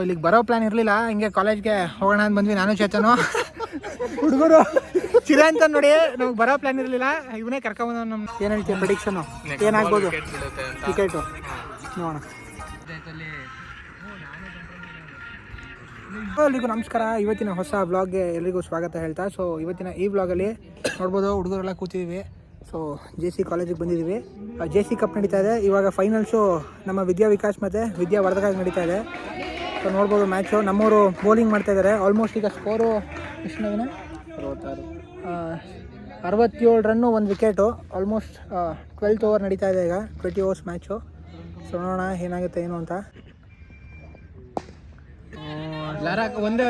ಇಲ್ಲಿಗೆ ಬರೋ ಪ್ಲಾನ್ ಇರಲಿಲ್ಲ, ಹಿಂಗೆ ಕಾಲೇಜ್ಗೆ ಹೋಗೋಣ ಅಂತ ಬಂದ್ವಿ. ನಾನು ಚೇತನು ಹುಡುಗರು ಚಿರ ಅಂತ ನೋಡಿ, ನಮ್ಗೆ ಬರೋ ಪ್ಲಾನ್ ಇರಲಿಲ್ಲ. ಇವನೇ ಕರ್ಕೊಂಬಂದ. ನಮ್ಮ ಏನು ಹೇಳ್ತೀವಿ ಪ್ರೆಡಿಕ್ಷನು ಏನಾಗ್ಬೋದು ಟಿಕೆಟು ನೋಡೋಣ. ಎಲ್ರಿಗೂ ನಮಸ್ಕಾರ. ಇವತ್ತಿನ ಹೊಸ ವ್ಲಾಗ್ಗೆ ಎಲ್ರಿಗೂ ಸ್ವಾಗತ ಹೇಳ್ತಾ. ಸೊ ಇವತ್ತಿನ ಈ ವ್ಲಾಗಲ್ಲಿ ನೋಡ್ಬೋದು ಹುಡುಗರೆಲ್ಲ ಕೂತಿದ್ದೀವಿ. ಸೊ JC ಕಾಲೇಜಿಗೆ ಬಂದಿದ್ದೀವಿ. JC ಕಪ್ ನಡೀತಾ ಇದೆ ಇವಾಗ. ಫೈನಲ್ಸು ನಮ್ಮ ವಿದ್ಯಾ ವಿಕಾಸ್ ಮತ್ತು ವಿದ್ಯಾ ವರ್ಧಕಾಗಿ ನಡೀತಾ ಇದೆ. ಸೊ ನೋಡ್ಬೋದು ಮ್ಯಾಚು. ನಮ್ಮವರು ಬೌಲಿಂಗ್ ಮಾಡ್ತಾಯಿದ್ದಾರೆ. ಆಲ್ಮೋಸ್ಟ್ ಈಗ ಸ್ಕೋರು ಎಷ್ಟು ನವೀನ 67 run, 1 wicket. Almost 12th over ನಡೀತಾ ಇದೆ ಈಗ, 20 ಓವರ್ಸ್ ಮ್ಯಾಚು. ಸೊ ನೋಡೋಣ ಏನಾಗುತ್ತೆ ಏನು ಅಂತ. ಒಂದೇ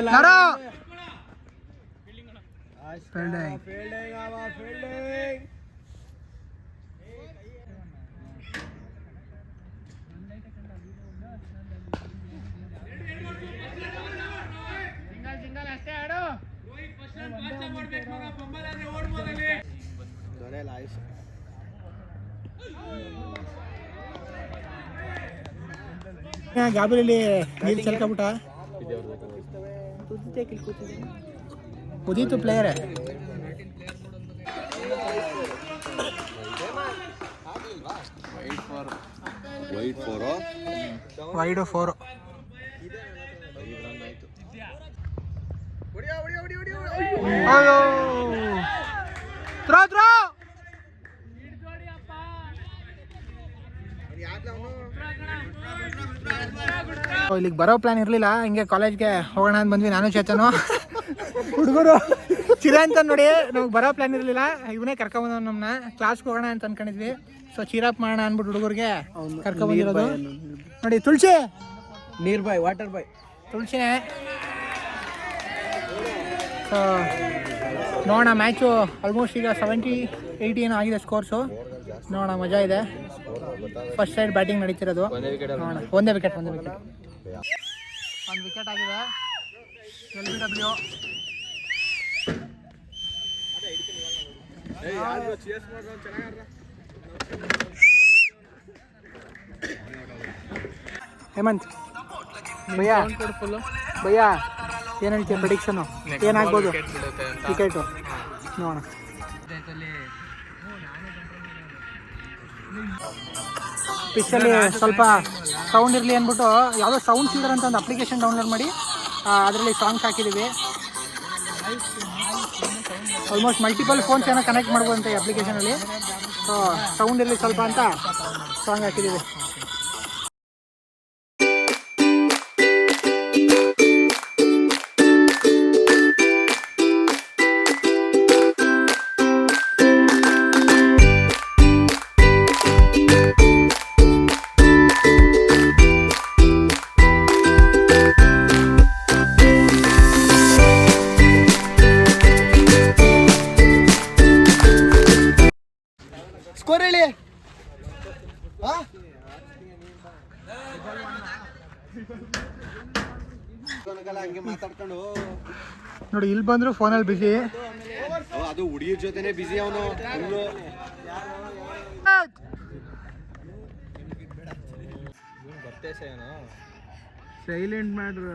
ಗಾಬರಿಯಲ್ಲಿ ನೀರು ಚೆಲ್ಕೊಬಿಟ್ಟ. ಉದೀತು ಪ್ಲೇಯರೇ. ವೈಡ್ 4. ಇಲ್ಲಿಗೆ ಬರೋ ಪ್ಲಾನ್ ಇರಲಿಲ್ಲ, ಹಿಂಗೆ ಕಾಲೇಜ್ಗೆ ಹೋಗೋಣ ಅಂತ ಬಂದ್ವಿ. ನಾನು ಚೇತನು ಹುಡುಗರು ಚಿರ ಅಂತ ನೋಡಿ, ನಮ್ಗೆ ಬರೋ ಪ್ಲಾನ್ ಇರಲಿಲ್ಲ. ಇವನೇ ಕರ್ಕೊಂಬಂದ. ನಮ್ಮನ್ನ ಕ್ಲಾಸ್ಗೆ ಹೋಗೋಣ ಅಂತ ಅನ್ಕೊಂಡಿದ್ವಿ. ಸೊ ಚೀರಪ್ ಮಾಡೋಣ ಅಂದ್ಬಿಟ್ಟು ಹುಡುಗರಿಗೆ ಕರ್ಕೊಂಬಂದಿರೋದು. ನೋಡಿ ತುಳಸಿ, ನೀರ್ ಬಾಯ್, ವಾಟರ್ ಬಾಯ್, ತುಳಸಿನೇ. ಸೊ ನೋಡೋಣ ಮ್ಯಾಚು. ಆಲ್ಮೋಸ್ಟ್ ಈಗ 70-80 ಏನೋ ಆಗಿದೆ ಸ್ಕೋರ್ಸು. ನೋಡೋಣ, ಮಜಾ ಇದೆ. ಫಸ್ಟ್ ಸೈಡ್ ಬ್ಯಾಟಿಂಗ್ ನಡೀತಿರೋದು. ನೋಡೋಣ. ಒಂದೇ ವಿಕೆಟ್ ಆಗಿದೆ. LBW. ಹೇಮಂತ್ ಭಯ್ಯಾ, ಏನು ಹೇಳ್ತೀವಿ ಪ್ರೆಡಿಕ್ಷನು ಏನಾಗ್ಬೋದು ಟಿಕೆಟು ನೋಡೋಣ. ಪಿಚ್ಚಲ್ಲಿ ಸ್ವಲ್ಪ ಸೌಂಡ್ ಇರಲಿ ಅಂದ್ಬಿಟ್ಟು ಯಾವುದೋ ಸೌಂಡ್ ಸೀಡರ್ ಅಂತ ಒಂದು ಅಪ್ಲಿಕೇಶನ್ ಡೌನ್ಲೋಡ್ ಮಾಡಿ ಅದರಲ್ಲಿ ಸಾಂಗ್ಸ್ ಹಾಕಿದ್ದೀವಿ. ಆಲ್ಮೋಸ್ಟ್ ಮಲ್ಟಿಪಲ್ ಫೋನ್ಸ್ ಏನೋ ಕನೆಕ್ಟ್ ಮಾಡ್ಬೋದು ಅಂತ ಈ ಅಪ್ಲಿಕೇಶನಲ್ಲಿ. ಸೊ ಸೌಂಡ್ ಇರಲಿ ಸ್ವಲ್ಪ ಅಂತ ಸಾಂಗ್ ಹಾಕಿದ್ದೀವಿ. ಸ್ಕೋರ್ ಹೇಳಿ. ಹಂಗೆ ಮಾತಾಡ್ಕೊಂಡು ನೋಡಿ, ಇಲ್ಲಿ ಬಂದ್ರು ಫೋನಲ್ಲಿ ಬಿಸಿ. ಅದು ಹುಡುಗಿರ ಜೊತೆನೆ ಬಿಸಿ ಅವನು. ಸೈಲೆಂಟ್ ಮಾಡ್ರ.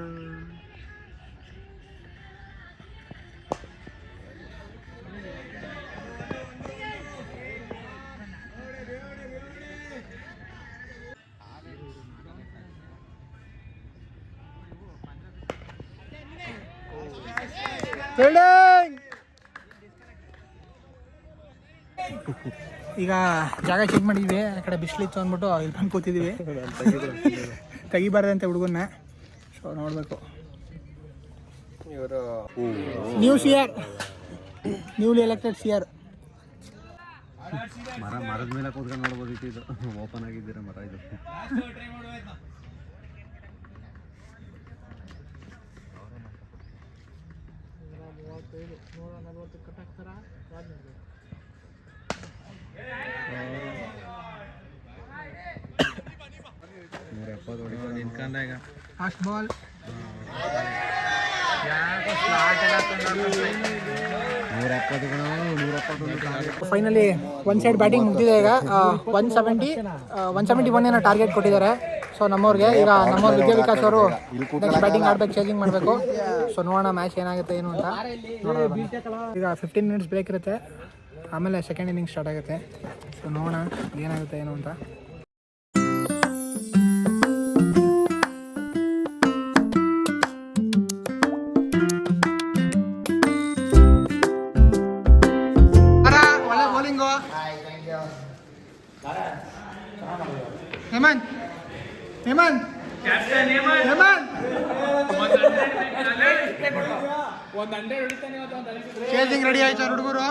ಈಗ ಜಾಗ ಚೆಕ್ ಮಾಡಿದ್ವಿ. ಆ ಕಡೆ ಬಿಸಿಲಿತ್ತು ಅಂದ್ಬಿಟ್ಟು ಇಲ್ಲಿ ಬಂದು ಕೂತಿದ್ದೀವಿ. ತೆಗಿಬಾರ್ದಂತೆ ಹುಡುಗನ್ನ. ಸೊ ನೋಡಬೇಕು. New CR, newly elected CR. ಮರದ ಮೇಲೆ ಕೂತ್ಕೊಂಡು ನೋಡ್ಬೋದಿತ್ತು. ಇದು ಓಪನ್ ಆಗಿದ್ದೀರ ಮರ ಇದು. Fast ball. Finally one side batting ಮುಗಿದಿದೆ ಈಗ. 171 ಏನೋ ಟಾರ್ಗೆಟ್ ಕೊಟ್ಟಿದ್ದಾರೆ. ಸೊ ನಮ್ಮವ್ರಿಗೆ ಈಗ ನಮ್ಮವ್ರ ವಿದ್ಯಾವಿಕಾಸ್ ಅವರು ನೆಕ್ಸ್ಟ್ ಬ್ಯಾಟಿಂಗ್ ಆಡ್ಬೇಕು, ಚೇಂಜಿಂಗ್ ಮಾಡಬೇಕು. ಸೊ ನೋಡೋಣ ಮ್ಯಾಚ್ ಏನಾಗುತ್ತೆ ಏನು ಅಂತ ನೋಡೋಣ ಬನ್ನಿ. ಈಗ 15 ಮಿನಿಟ್ಸ್ ಬ್ರೇಕ್ ಇರುತ್ತೆ, ಆಮೇಲೆ ಸೆಕೆಂಡ್ ಇನ್ನಿಂಗ್ ಸ್ಟಾರ್ಟ್ ಆಗುತ್ತೆ. ಸೊ ನೋಡೋಣ ಏನಾಗುತ್ತೆ ಏನು ಅಂತ. ಒಳ್ಳೆ bowling Hemanth Hemanth Hemanth chasing ready ಆಯ್ತು ಹುಡುಗರು.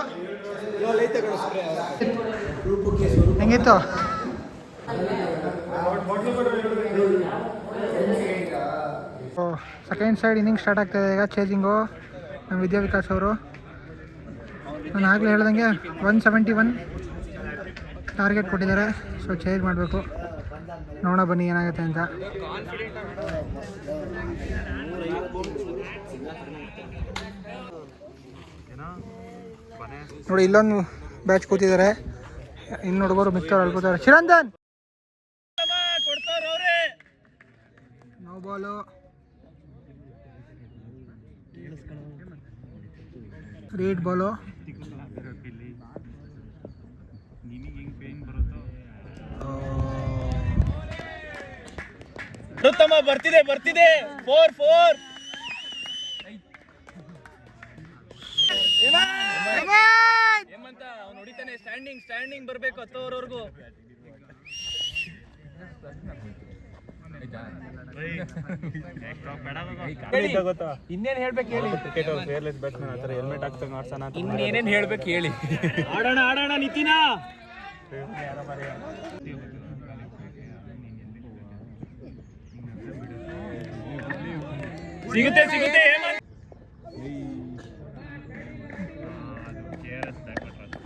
ಹೆಂಗಿತ್ತು? ಸೆಕೆಂಡ್ ಸೈಡ್ ಇನ್ನಿಂಗ್ ಸ್ಟಾರ್ಟ್ ಆಗ್ತಾಯಿದೆ ಈಗ. ಚೇಸಿಂಗು ನಮ್ಮ ವಿದ್ಯಾವಿಕಾಸ್ ಅವರು. ನಾನು ಆಗಲೇ ಹೇಳ್ದಂಗೆ 171 ಟಾರ್ಗೆಟ್ ಕೊಟ್ಟಿದ್ದಾರೆ. ಸೊ ಚೇಂಜ್ ಮಾಡಬೇಕು, ನೋಡೋಣ ಬನ್ನಿ ಏನಾಗುತ್ತೆ ಅಂತ. ನೋಡಿ ಇಲ್ಲೊಂದು ಬ್ಯಾಚ್ ಕೂತಿದ್ದಾರೆ, ಇನ್ನು ಹುಡುಗರು ಮಿಕ್ಕವ್ರು ಅಳ್ಕೋತಾರೆ. ಚಿರಂತನ್ ನೋ ಬಾಲು, ರೀಡ್ ಬಾಲು. ಬರ್ತಿದೆ 4-4. ಹೇಮಂತ ಅವ್ನು ಹೊಡಿತಾನೆ. ಸ್ಟ್ಯಾಂಡಿಂಗ್ ಬರಬೇಕು 10 ಓವರ್ವರೆಗೂ. ಇನ್ನೇನ್ ಹೇಳ್ಬೇಕು ಹೇಳಿ. ಇನ್ನೇನೇನ್ ಹೇಳ್ಬೇಕು ಹೇಳಿ. ಆಡೋಣ ನಿತಿನ. ಸಿಗುತ್ತೆ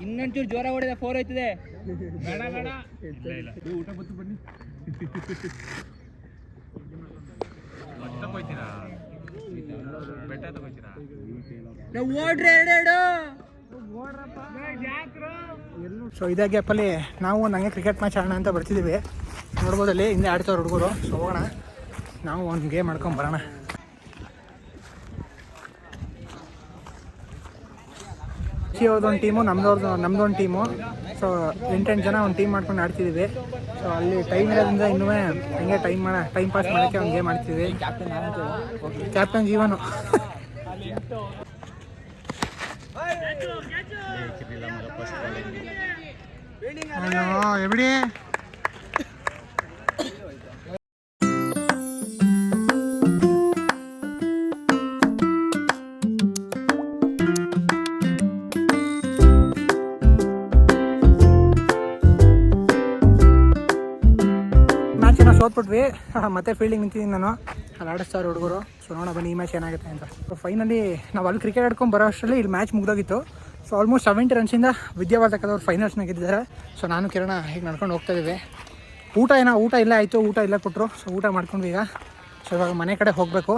ಇನ್ನೊಂಚೂರು ಜೋರ ಹೊಡೆದ 4 ಹೋಯ್ತದೆ. ಊಟ ಬತ್ತು ಬನ್ನಿ. ಸೊ ಇದೇ ಗ್ಯಾಪಲ್ಲಿ ನಾವು ಒಂದು ಹಂಗೆ ಕ್ರಿಕೆಟ್ ಮ್ಯಾಚ್ ಆಡೋಣ ಅಂತ ಬರ್ತಿದ್ದೀವಿ. ನೋಡ್ಬೋದಲ್ಲಿ ಹಿಂದೆ ಆಡ್ತಾವ್ರು ಹುಡುಗರು. ಸೊ ಹೋಗೋಣ, ನಾವು ಒಂದು ಗೇಮ್ ಆಡ್ಕೊಂಡು ಬರೋಣ. ಅವ್ರದ್ದೊಂದು ಟೀಮು, ನಮ್ಮದೊಂದು ಟೀಮು. ಸೊ 8 ಜನ ಒಂದು ಟೀಮ್ ಮಾಡ್ಕೊಂಡು ಆಡ್ತಿದ್ದೀವಿ. ಸೊ ಅಲ್ಲಿ ಟೈಮ್ ಇರೋದ್ರಿಂದ ಇನ್ನೂ ಹಂಗೆ ಟೈಮ್ ಪಾಸ್ ಮಾಡೋಕ್ಕೆ ಒಂದು ಗೇಮ್ ಆಡ್ತಿದ್ವಿ. ಕ್ಯಾಪ್ಟನ್ ಜೀವನು. ಎಬಿಡಿ ಮ್ಯಾಚನ್ನ ಸೋತ್ಬಿಟ್ವಿ. ಮತ್ತೆ ಫೀಲ್ಡಿಂಗ್ ನಿಂತಿದ್ದೀನಿ ನಾನು, ಅಲ್ಲಿ ಆಡಿಸ್ತಾರೆ ಹುಡುಗರು. ಸೊ ನೋಡೋಣ ಬನ್ನಿ ಈ ಮ್ಯಾಚ್ ಏನಾಗುತ್ತೆ ಅಂತ. ಸೊ ಫೈನಲಿ ನಾವು ಅಲ್ಲಿ ಕ್ರಿಕೆಟ್ ಆಡ್ಕೊಂಡು ಬರೋ ಅಷ್ಟರಲ್ಲಿ ಇಲ್ಲಿ ಮ್ಯಾಚ್ ಮುಗ್ದೋಗಿತ್ತು. ಸೊ ಆಲ್ಮೋಸ್ಟ್ 70 ರನ್ಸಿಂದ ವಿದ್ಯಾವರ್ಧಕದವ್ರು ಫೈನಲ್ಸ್ನಾಗ ಗೆದ್ದಿದ್ದಾರೆ. ಸೊ ನಾನು ಕಿರಣ ಹೀಗೆ ನಡ್ಕೊಂಡು ಹೋಗ್ತಾ ಇದ್ದೀವಿ. ಊಟ ಇಲ್ಲೇ ಆಯಿತು, ಊಟ ಇಲ್ಲೇ ಕೊಟ್ಟರು. ಸೊ ಊಟ ಮಾಡ್ಕೊಂಡ್ವಿ ಈಗ. ಸೊ ಇವಾಗ ಮನೆ ಕಡೆ ಹೋಗಬೇಕು.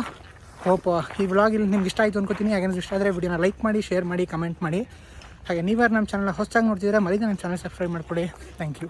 ಹೋಪ್ ಈ ವ್ಲಾಗ್ ಇಲ್ಲಿ ನಿಮ್ಗೆ ಇಷ್ಟ ಆಯಿತು ಅನ್ಕೋತೀನಿ. ಹಾಗೇನಾದ್ರು ಇಷ್ಟ ಆದರೆ ವಿಡಿಯೋನ ಲೈಕ್ ಮಾಡಿ, ಶೇರ್ ಮಾಡಿ, ಕಮೆಂಟ್ ಮಾಡಿ. ಹಾಗೆ ನೀವ್ಯಾರು ನಮ್ಮ ಚಾನಲ್ನ ಹೊಸದಾಗಿ ನೋಡ್ತಿದ್ರೆ ಮರೀದ ನಮ್ಮ ಚಾನಲ್ ಸಬ್ಸ್ಕ್ರೈಬ್ ಮಾಡಿಕೊಡಿ. Thank you.